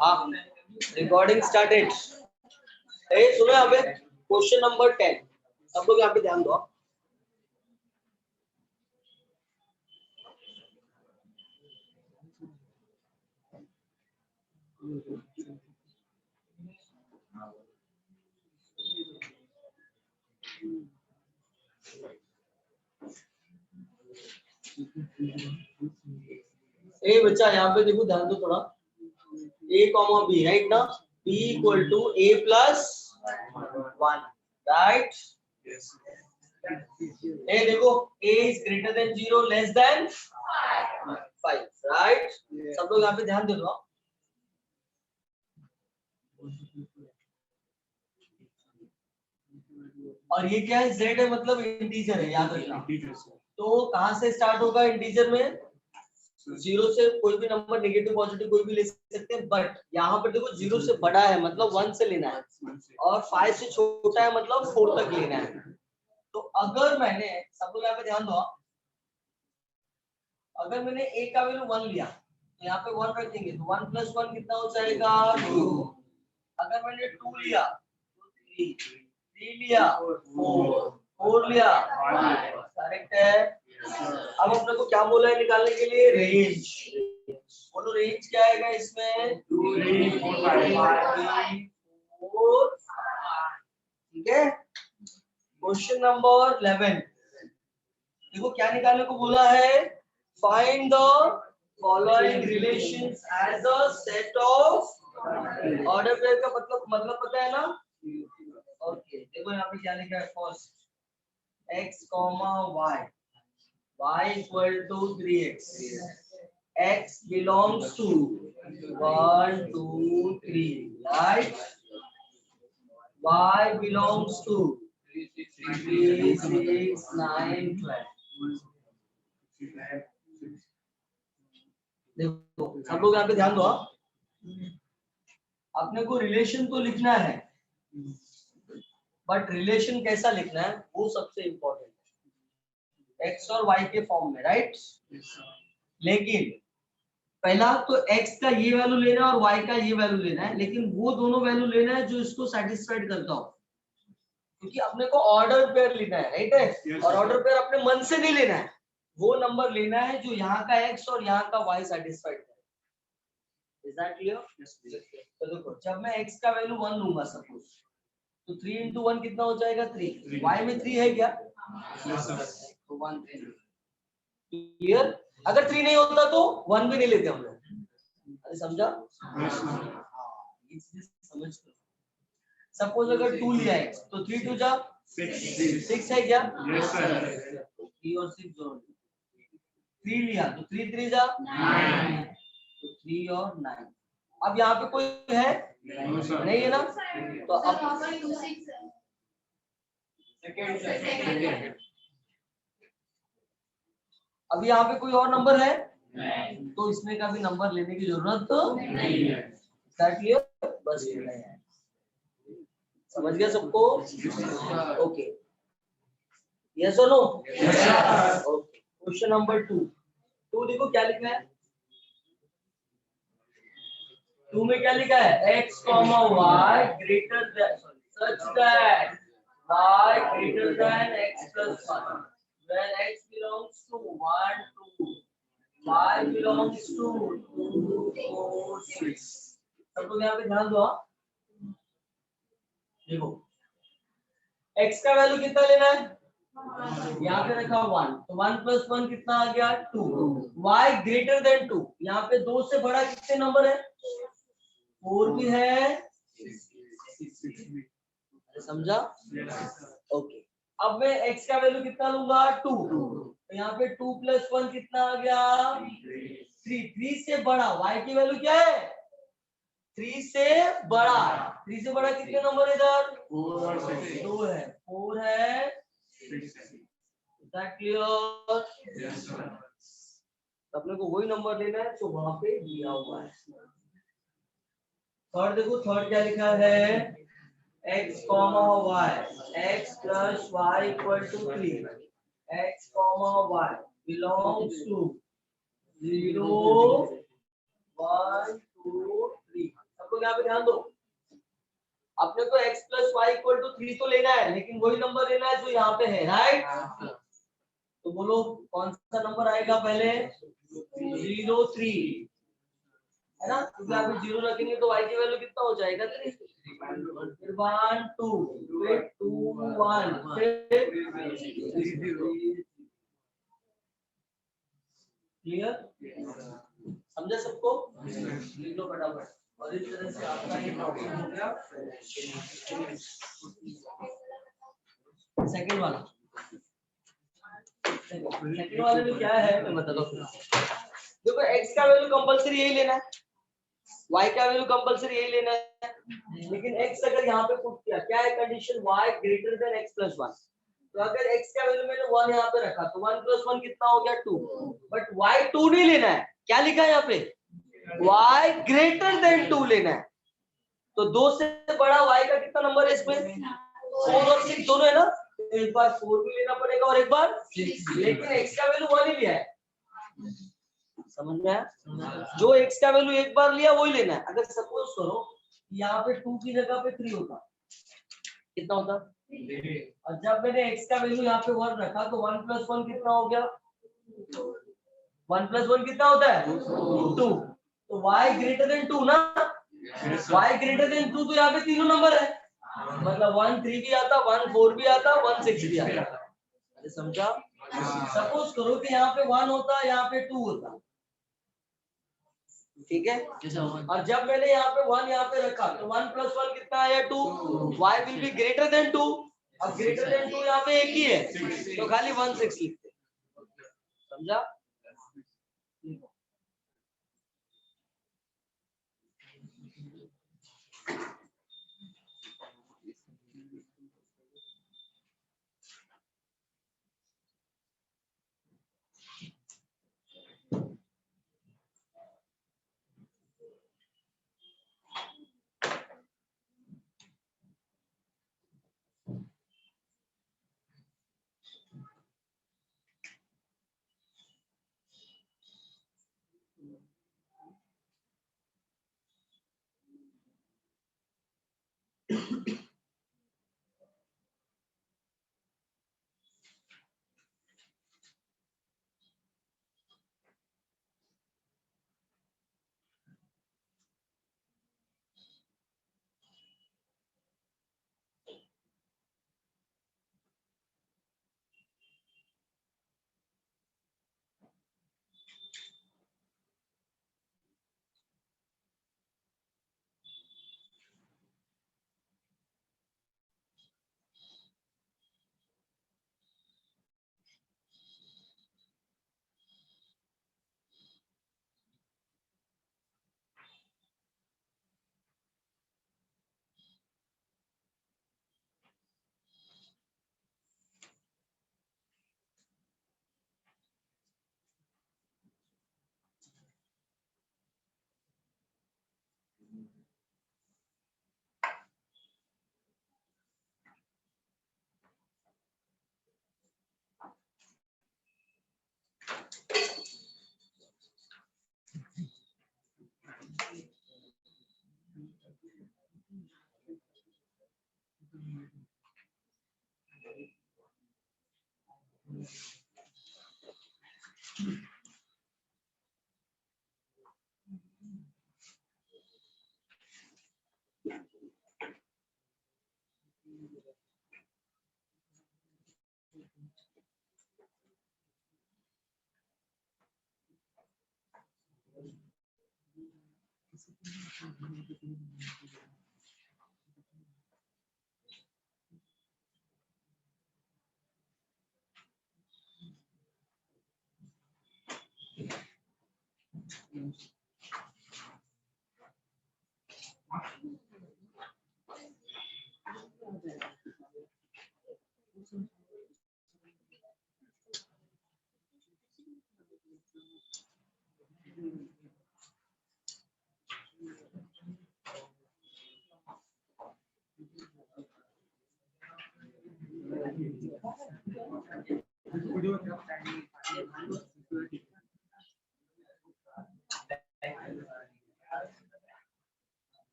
हाँ, recording started. सुनो यहाँ पे क्वेश्चन नंबर 10, सब लोग यहाँ पे ध्यान दो। ए बच्चा यहाँ पे देखो, ध्यान दो थोड़ा। ए कॉमा बी, राइट ना? B equal to A plus 1, right? A देखो, A is greater than 0 less than 5, right? सब लोग यहाँ पे ध्यान दे दो। और ये क्या है? z है, मतलब इंटीजर है, याद रखना। तो कहां से स्टार्ट होगा इंटीजर में? 0 से कोई भी नंबर, नेगेटिव पॉजिटिव कोई भी ले सकते हैं, बट यहाँ पर देखो 0 से बड़ा है मतलब 1 से लेना है, और 5 से छोटा है मतलब 4 तक लेना है। तो अगर मैंने, सब लोग यहाँ पे ध्यान दो, अगर मैंने a का वैल्यू 1 लिया तो यहाँ पे 1 रखेंगे, तो 1 प्लस 1 कितना हो जाएगा? 2। अगर मैंने 2 लिया तो 3, 3 लिया 4, 4 लिया, करेक्ट है। अब अपने को क्या बोला है निकालने के लिए? रेंज। बोलो रेंज क्या आएगा इसमें? 2, 3, 4, 5, ठीक है। क्वेश्चन नंबर 11 देखो, क्या निकालने को बोला है? Find the following relations as a set of order pair का मतलब पता है ना? ओके, देखो यहाँ पे क्या लिखा है? First x, y, y equal to 3x, x belongs to 1, 2, 3, right? y belongs to 3, 6, 9, 12। देखो सब लोग यहाँ पे ध्यान दो। अपने को रिलेशन तो लिखना है, बट रिलेशन कैसा लिखना है वो सबसे इंपॉर्टेंट है, x और y के फॉर्म में, राइट? लेकिन पहला तो x का ये वैल्यू लेना है और y का ये वैल्यू लेना है, लेकिन वो दोनों वैल्यू लेना है जो इसको सेटिस्फाइड करता हो, क्योंकि अपने को ऑर्डर पेयर लेना है, राइट है? और ऑर्डर पेयर अपने मन से नहीं लेना है, वो नंबर लेना है जो यहाँ का x और यहाँ का y सेटिस्फाइड करे। Is that clear? तो देखो, जब मैं x का वैल्यू 1 लूंगा सपोज, तो 3 into 1 कितना हो जाएगा? 3। y में 3 है क्या? तो 1 3। क्लियर? अगर 3 नहीं होता तो 1 भी नहीं लेते हम लोग। अरे समझा? ये चीज समझ लो। सपोज अगर 2 लिया है तो 3 2 जा 6 है क्या? Yes sir. 3 और 6 जोड़, 3 लिया तो 3 3 जा 9, तो 3 और 9। अब यहाँ पे कोई है? नहीं है ना? तो अब अभी यहाँ पे कोई और नंबर है? नहीं। तो इसमें का भी नंबर लेने की जरूरत तो नहीं है। बस इतना ही है। समझ गया सबको? ओके, यस और नो? Okay, question number 2। देखो क्या लिखा है? 2 में क्या लिखा है? x, y greater than, such that y greater than x plus 1, when x belongs to 1, 2, y belongs to 2, 4, 6। सब लोग यहाँ पे ध्यान दो। देखो x का वैल्यू कितना लेना है? यहाँ पे रखा 1, तो 1 प्लस 1 कितना आ गया? 2। y ग्रेटर देन 2, यहाँ पे 2 से बड़ा कितने नंबर है? 4 भी है, 6। समझा? ओके, अब मैं x का वैल्यू कितना लूंगा? 2। तो यहाँ पे 2 प्लस 1 कितना आ गया? 3। 3 से बड़ा y की वैल्यू क्या है? 3 से बड़ा। 3 से बड़ा कितने नंबर इधर? 2 है, 4 है, 6। क्लियर? अपने को वही नंबर लेना है जो वहां पे दिया हुआ है। थर्ड देखो, थर्ड क्या लिखा है? x, y, x plus y equal to 3, x, y belongs to 0, 1, 2, 3। लोग यहाँ पे ध्यान दो, अपने को x plus y equal to 3 तो लेना है, लेकिन वही नंबर लेना है जो यहाँ पे है, राइट। तो बोलो कौन सा नंबर आएगा पहले, 0 3 है ना, क्योंकि आप 0 रखेंगे तो y की वैल्यू कितना हो जाएगा 3, फिर 1 2 फिर 2 1 फिर क्लियर, समझे सबको, लिख लो फटाफट। और इस तरह से आपका ये टॉपिक हो गया सेकंड वाला। सेकंड वाले में क्या है मैं बताता हूँ। देखो x का वैल्यू कंपलसरी यही लेना है, y का वैल्यू कंपलसरी यही लेना है, लेकिन x अगर यहाँ पे पुट किया, क्या है condition, y greater than x plus 1। तो अगर x का वैल्यू मैंने 1 यहाँ पे रखा तो 1 प्लस 1 कितना हो गया 2, बट y 2 नहीं लेना है, क्या लिखा है यहाँ पे, y ग्रेटर देन 2 लेना है। तो 2 से बड़ा y का कितना नंबर है इसमें, 4 और 6 दोनों है ना, एक बार 4 भी लेना पड़ेगा और एक बार 6, लेकिन x का वैल्यू 1 ही लिया है, समझ में आया, जो x का वैल्यू एक बार लिया वही लेना है। अगर सपोज करो यहाँ पे 2 की जगह पे 3 होता, कितना होता, और जब मैंने x का वैल्यू यहाँ पे 1 रखा तो 1 प्लस 1 कितना हो गया, 1 प्लस 1 कितना होता है 2, तो y ग्रेटर देन 2 ना, y ग्रेटर देन 2 तो यहाँ पे तीनों नंबर है, मतलब 1 3 भी आता, 1 4 भी आता, 1 6 भी आता, समझा। सपोज करो कि यहाँ पे 1 होता, यहाँ पे 2 होता, ठीक है, और जब मैंने यहाँ पे 1 यहाँ पे रखा तो 1 प्लस 1 कितना आया 2, y will be greater than 2, अब ग्रेटर देन 2 यहाँ पे एक ही है तो खाली 1 6 लिखते, समझा।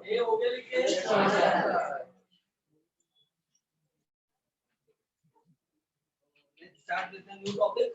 ये हो गया लिखे। Start with new topic.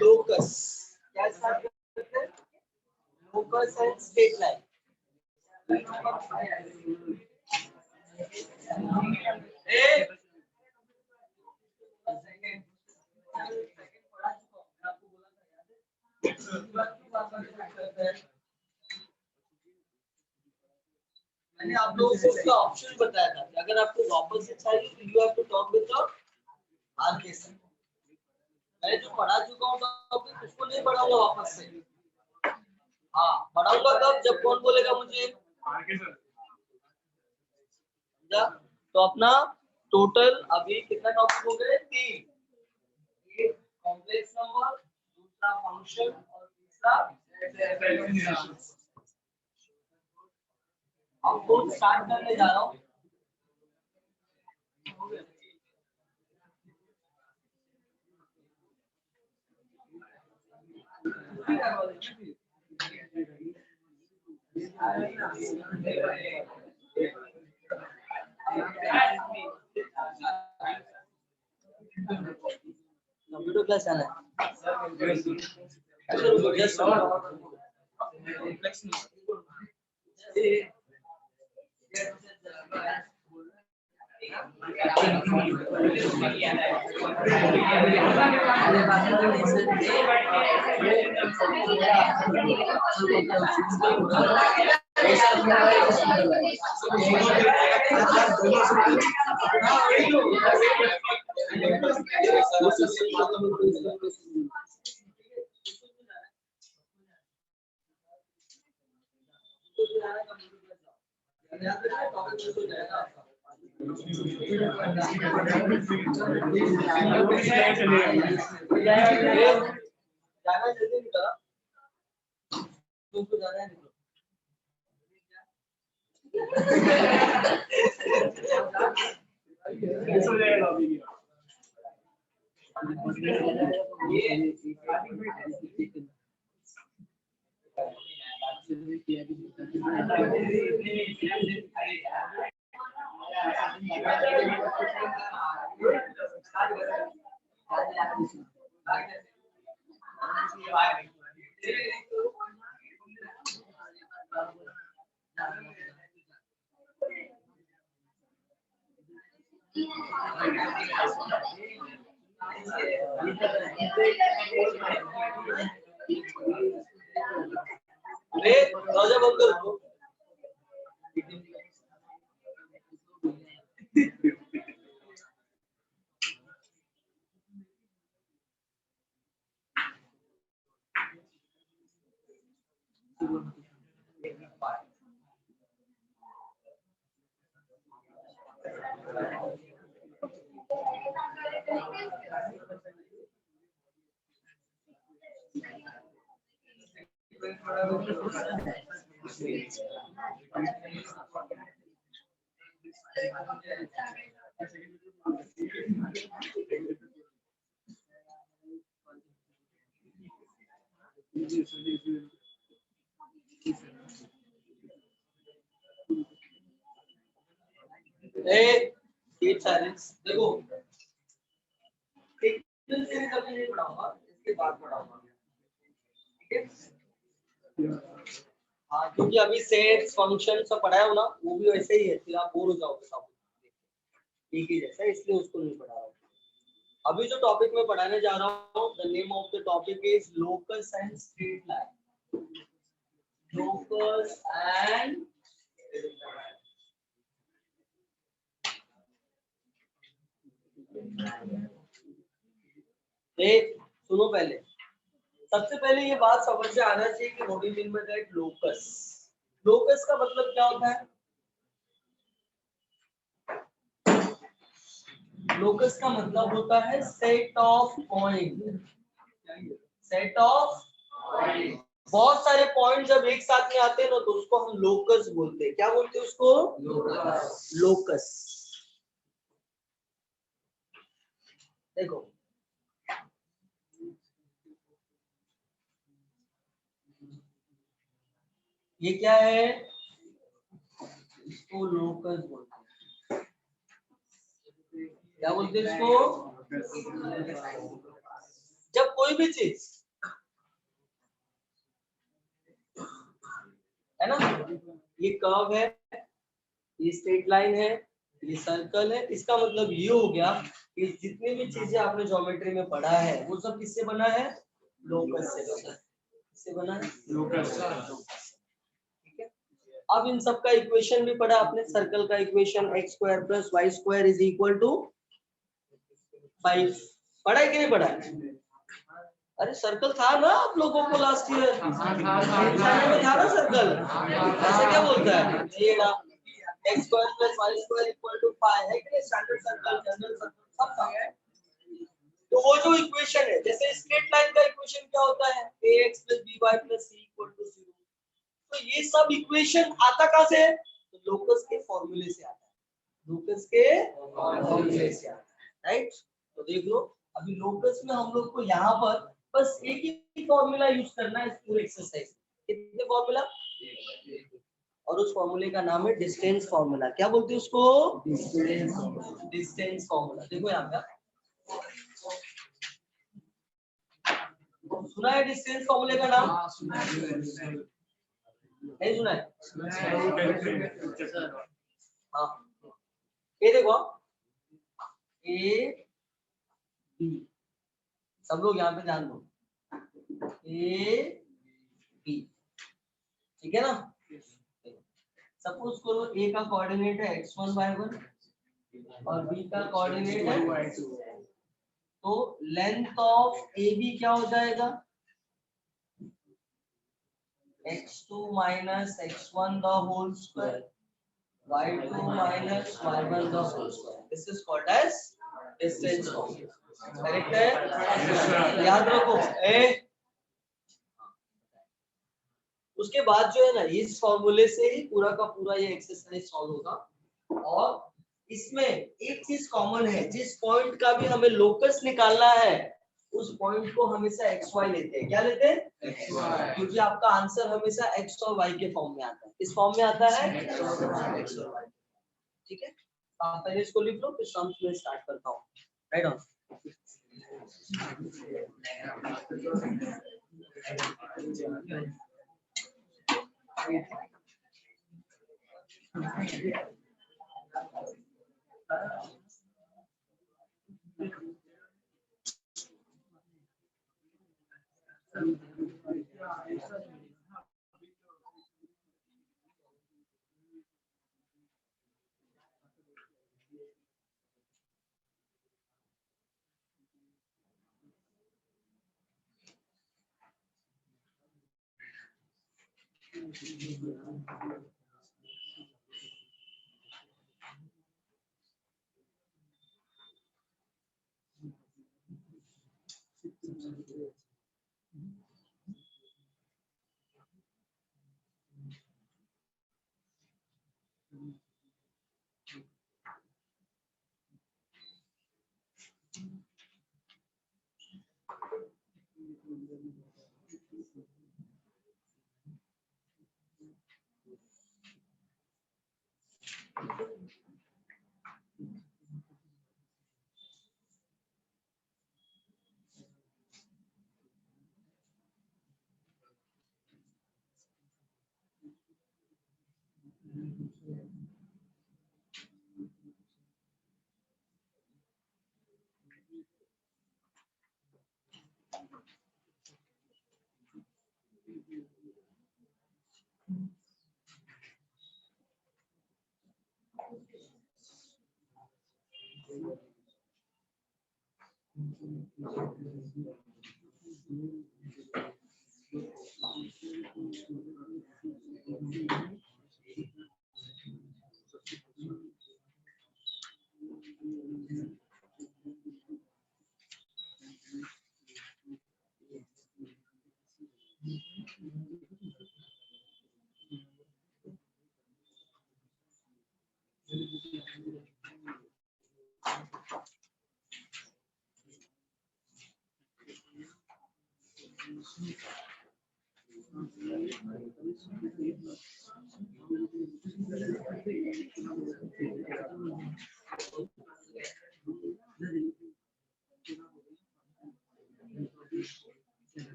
Locus क्या स्टार्ट करते हैं? Locus and straight line. मैंने आप लोगों को उसका ऑप्शन बताया था कि अगर आपको वापस से चाहिए तो you have to talk with your RK sir. मैं जो पढ़ा चुका हूँ टॉपिक उसको नहीं पढ़ाऊंगा वापस से। हाँ पढ़ाऊंगा कब? जब कौन बोलेगा मुझे आरके सर। तो अपना टोटल अभी कितना टॉपिक हो गए? 3। एक कॉम्प्लेक्स नंबर, दूसरा फंक्शन और तीसरा डेफिनेशन। अब तो स्टार्ट करने जा रहा हूँ। कंप्यूटर क्लास आना है। जाना जल्दी निकला तुमको जाना है निकलो दरवाजा बंद कर दो देखो एक सीरीज अभी नहीं पढ़ाऊंगा इसके बाद पढ़ाऊंगा ठीक है हाँ क्योंकि अभी सेट्स फंक्शन सब पढ़ाया हो ना वो भी वैसे ही है फिर आप बोर हो जाओगे सब एक ही जैसा इसलिए उसको नहीं पढ़ा रहा हूँ अभी जो टॉपिक मैं पढ़ाने जा रहा हूँ the name of the topic is locus and straight line locus and सुनो पहले सबसे पहले ये बात समझ में आना चाहिए कि what do you mean by that locus locus का मतलब क्या होता है लोकस का मतलब होता है set of point set of बहुत सारे पॉइंट जब एक साथ में आते हैं ना तो उसको हम लोकस बोलते हैं क्या बोलते हैं उसको लोकस देखो ये क्या है इसको लोकस बोलते हैं क्या बोलते हैं इसको जब कोई भी चीज है ना ये कर्व है ये स्ट्रेट लाइन है ये सर्कल है इसका मतलब ये हो गया कि जितनी भी चीजें आपने ज्योमेट्री में पढ़ा है वो सब किससे बना है लोकस से बना है किससे बना है लोकस ठीक है अब इन सब का इक्वेशन भी पढ़ा आपने सर्कल का equation x square plus y square is equal to 5 पढ़ा है कि नहीं पढ़ा है अरे सर्कल था ना आप लोगों को लास्ट ईयर में था ना सर्कल ऐसे क्या बोलता है ये ना x square plus y square equal to 5 है कि नहीं स्टैंडर्ड सर्कल जनरल सर्कल सब था तो वो जो इक्वेशन है जैसे स्ट्रेट लाइन का इक्वेशन क्या होता है ax + by + c = 0 तो ये सब इक्वेशन आता कहां से है तो लोकस के फॉर्मूले से आता है लोकस के फॉर्मूले से आता है राइट तो देख लो अभी लोकस में हम लोग को यहाँ पर बस एक ही फॉर्मूला यूज करना है इस पूरे एक्सरसाइज कितने फॉर्मूला और उस फॉर्मूले का नाम है डिस्टेंस फॉर्मूला क्या बोलते हैं उसको डिस्टेंस फॉर्मूला देखो यहाँ पे सुना है डिस्टेंस फॉर्मूले का नाम नहीं सुना है हाँ ये देखो ए बी सब लोग यहाँ पे ध्यान दो ए बी ठीक है ना सपोज करो ए का कोऑर्डिनेट है x1 y1 और बी का कोऑर्डिनेट है तो लेंथ ऑफ ए बी क्या हो जाएगा x2 minus x1 the whole square y2 minus y1 the whole square this is called as distance formula correct है याद रखो ए उसके बाद जो है ना इस फॉर्मूले से ही पूरा का पूरा ये एक्सरसाइज सॉल्व होगा। और इसमें एक चीज कॉमन है, जिस पॉइंट का भी हमें लोकस निकालना है उस पॉइंट को हमेशा एक्स वाई लेते हैं। क्या लेते हैं? क्योंकि आपका आंसर हमेशा एक्स और वाई के फॉर्म में आता है। किस फॉर्म में आता है? एक्स और वाई। ठीक है, आप पहले इसको लिख लो, फिर सम्स में स्टार्ट करता हूँ। Right on.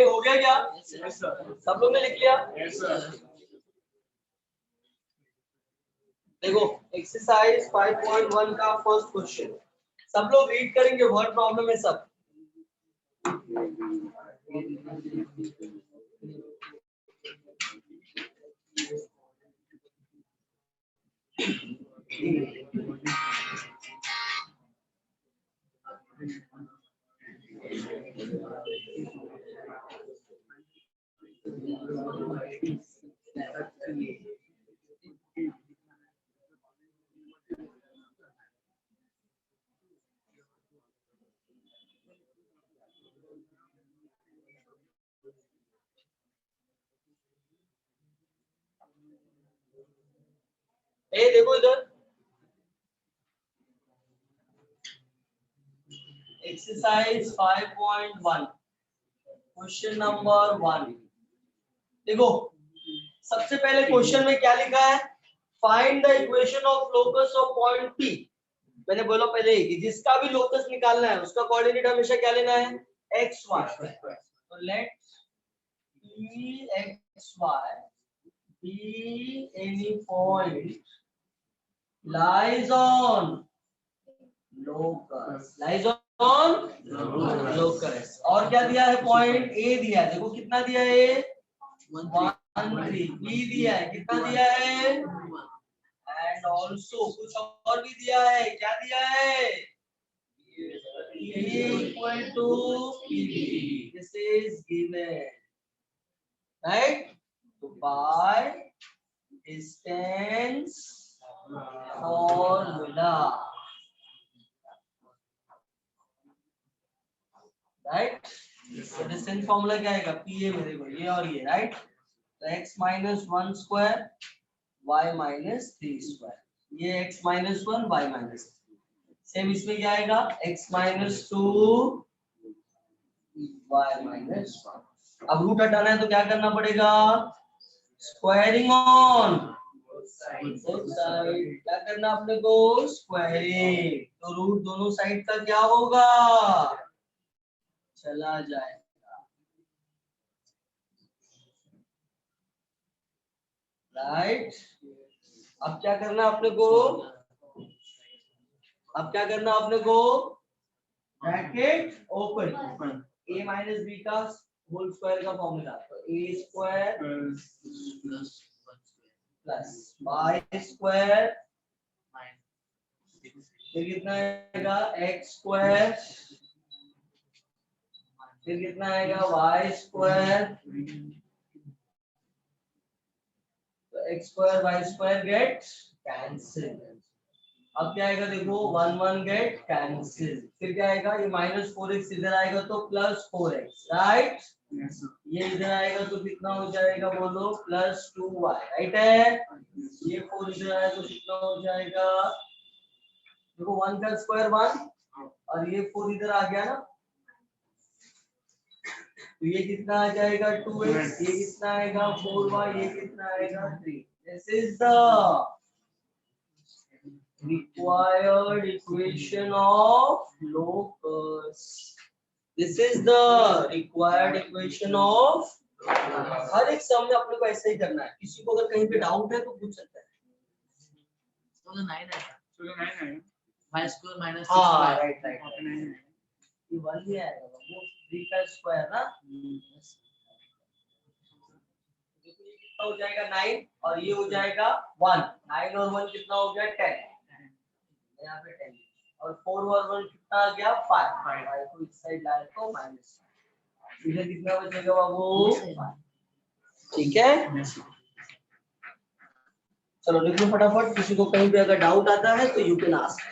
हो गया क्या? सब लोग ने लिख लिया? देखो एक्सरसाइज 5.1 का फर्स्ट क्वेश्चन सब लोग रीड करेंगे, वर्ड प्रॉब्लम है सब। ए देखो इधर, एक्सरसाइज 5.1 क्वेश्चन नंबर 1। देखो सबसे पहले क्वेश्चन में क्या लिखा है? Find the equation of locus of point P। मैंने बोला पहले ही कि जिसका भी लोकस निकालना है उसका कोऑर्डिनेट हमेशा क्या लेना है? X y. तो let P x y be any point lies on locus, lies on locus। और क्या दिया है, पॉइंट ए दिया है, देखो कितना दिया है, 1 3। बी दिया है, कितना दिया है, एंड ऑल्सो कुछ और भी दिया है, क्या दिया है, equal to PB, this is given, right? So by distance formula, right? तो डिस्टेंस फॉर्मूला क्या आएगा, PA में देखो ये और ये, राइट? तो x minus 1 square y minus 3 square, ये x minus 1 y minus 3, same इसमें क्या आएगा, x माइनस 2 y माइनस 1। अब रूट हटाना है तो क्या करना पड़ेगा, स्क्वायरिंग ऑन बोथ साइड, क्या करना अपने को, स्क्वायरिंग, तो रूट दोनों साइड का क्या होगा, चला जाएगा, राइट? अब क्या करना अपने को, अब क्या करना अपने को, bracket open, a minus b का होल स्क्वायर का फॉर्मूला, तो a square plus y square, फिर कितना आएगा, x स्क्वायर, फिर कितना आएगा, y स्क्वायर, तो x square y square get cancel. अब क्या आएगा, देखो 1 1 गेट कैंसिल, फिर क्या आएगा, ये माइनस 4x इधर आएगा तो प्लस 4x, राइट? ये इधर आएगा तो कितना हो जाएगा, बोलो, प्लस 2y, राइट है? ये 4 इधर आएगा तो कितना हो जाएगा, देखो 1 का स्क्वायर 1 और ये 4 इधर आ गया ना, तो ये कितना आ जाएगा, 2x, ये कितना आएगा, 4y, ये कितना आएगा, 3। This is the required equation of locus, this is the required equation of, हर एक सम में अपने को ऐसे ही करना है, किसी को अगर कहीं पे डाउट है तो पूछ सकता है। तो 9 है, y स्क्वायर माइनस 6, हां राइट राइट, ये 1 भी आएगा, वो 3 का स्क्वायर ना, देखो ये कितना हो जाएगा, 9 और ये हो जाएगा 1, 9 और 1 कितना हो गया, 10, यहाँ पे 10 और 4 और 1 कितना आ गया, 5, 5 को इस साइड लाए तो माइनस, इधर कितना बचेगा बाबू, 5, ठीक है? चलो लिख लो फटाफट, किसी को कहीं पे अगर डाउट आता है तो यू कैन आस्क।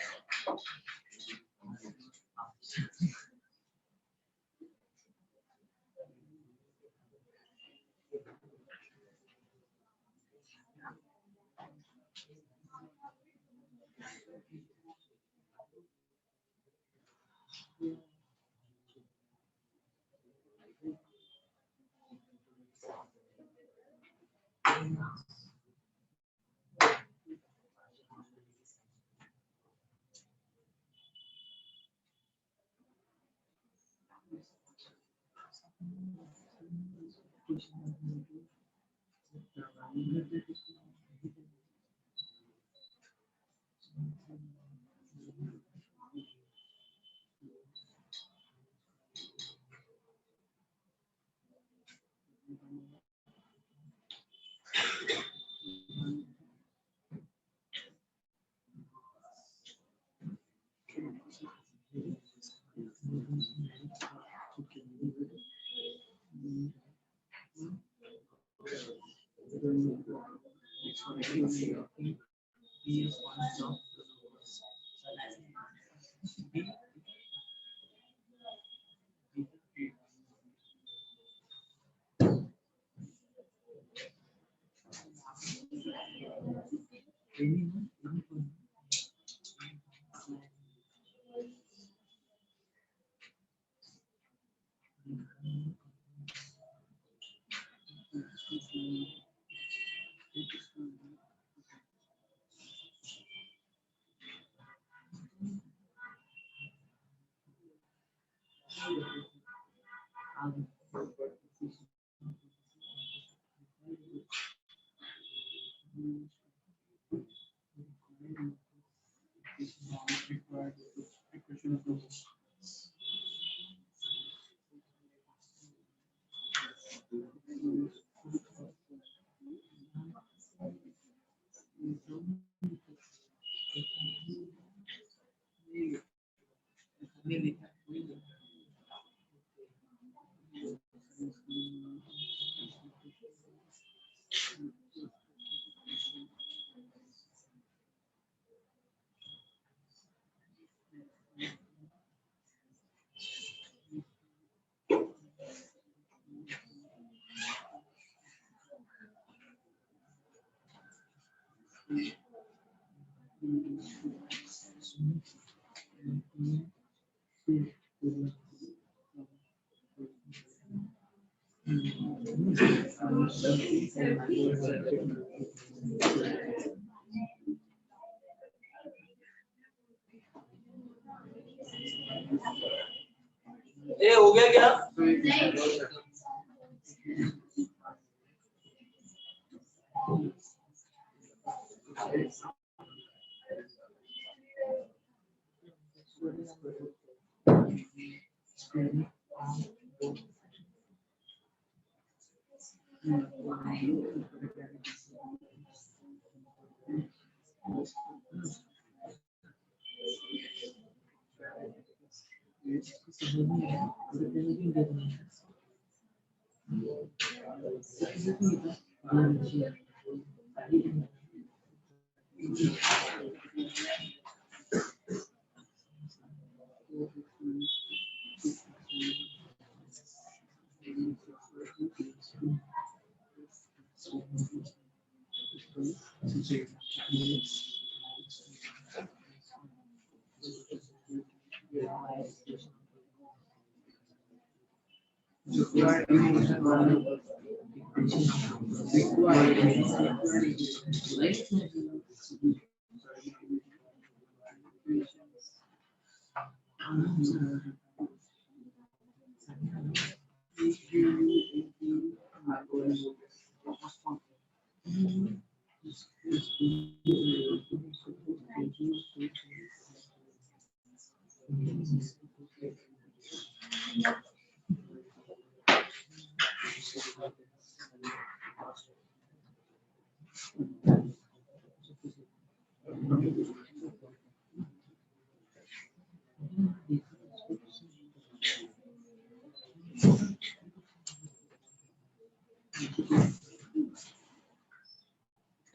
ये हो गया क्या?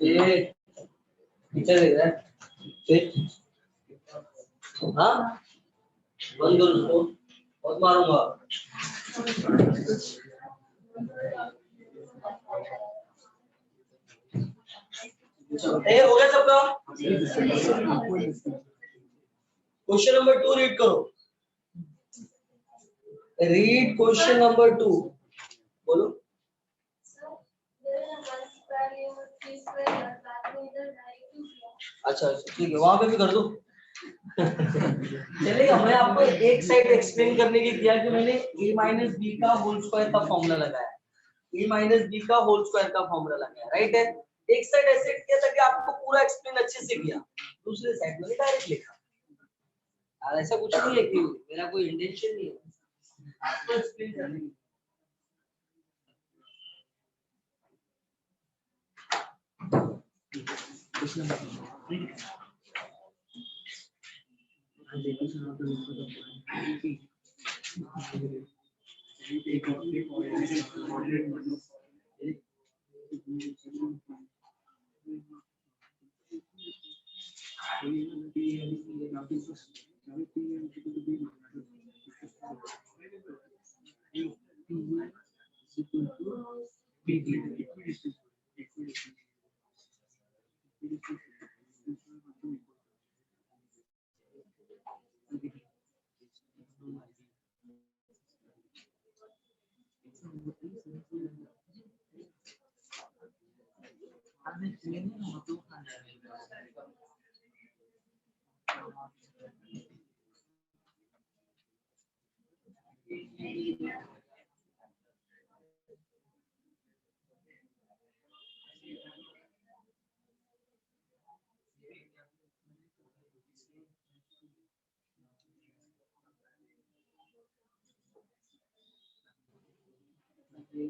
ये टीचर देख रहा है फिर हाँ बंद करो उसको बहुत मारूंगा ये हो गया सबका क्वेश्चन नंबर 2 रीड करो रीड क्वेश्चन नंबर 2 बोलो अच्छा ठीक है वहां पे भी कर दो चलेगा मैं आपको एक साइड एक्सप्लेन करने के किया कि मैंने a माइनस बी का होल स्क्वायर का फॉर्मूला लगाया a माइनस बी का होल स्क्वायर का फॉर्मूला लगाया राइट है एक साइड ऐसे किया था कि आपको पूरा एक्सप्लेन अच्छे से किया दूसरे साइड में डायरेक्ट लिखा और ऐसा कुछ नहीं है कि मेरा कोई इंटेंशन नहीं है आपको एक्सप्लेन करने की हो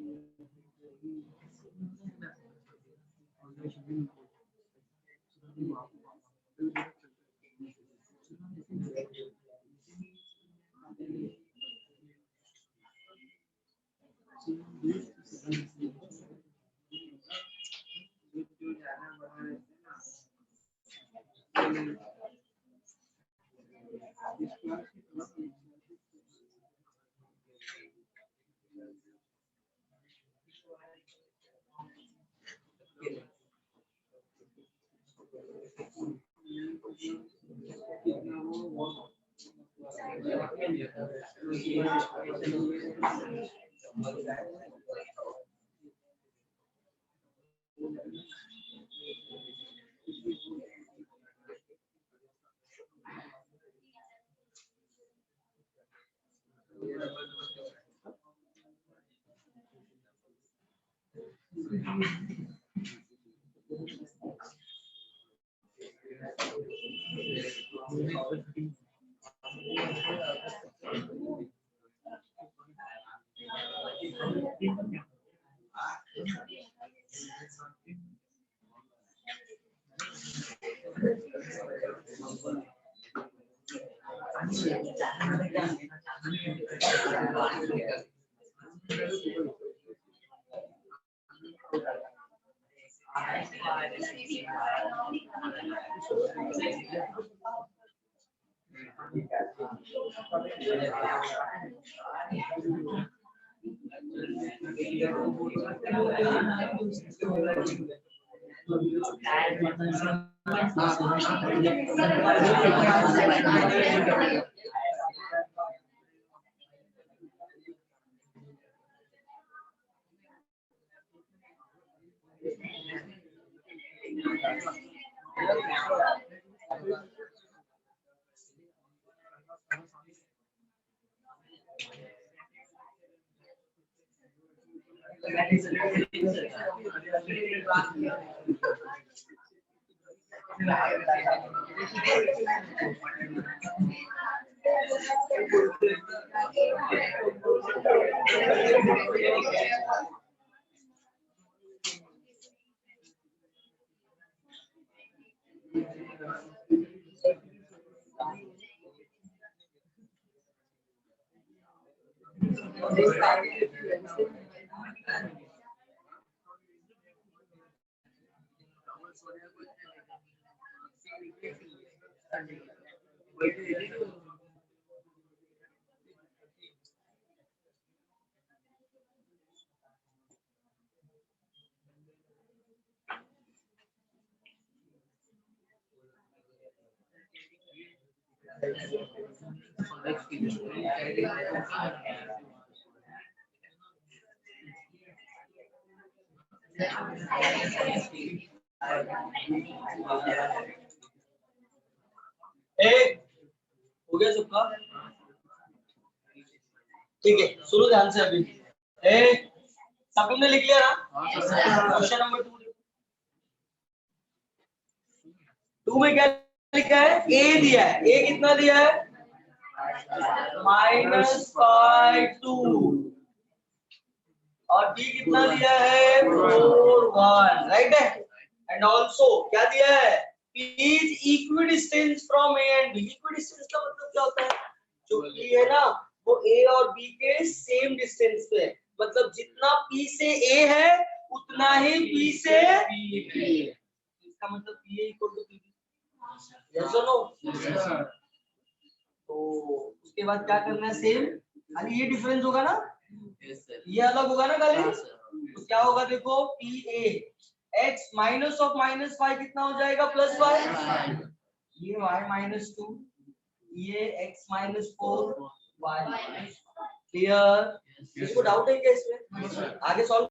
गया सबका? ठीक है, सुनो ध्यान से अभी। सब तुमने लिख लिया ना? क्वेश्चन नंबर 2 में क्या लिखा है? ए दिया है। ए कितना दिया है? -5 2 और बी कितना दिया है? 4 1, राइट है। एंड ऑल्सो क्या दिया है? P is equidistant from A and B. Equidistant का मतलब क्या होता है? जो P है ना वो A और B के सेम डिस्टेंस पे है। मतलब जितना P से A है उतना ही P से B है। इसका मतलब P equal to P. Yes or no? तो उसके बाद क्या करना है? सेम खाली ये डिफरेंस होगा ना? ये अलग होगा ना खाली? तो क्या होगा देखो? PA x माइनस ऑफ -5 कितना हो जाएगा? +5। ये y -2, ये x -4 y। क्लियर? किसको डाउट है क्या इसमें? आगे सॉल्व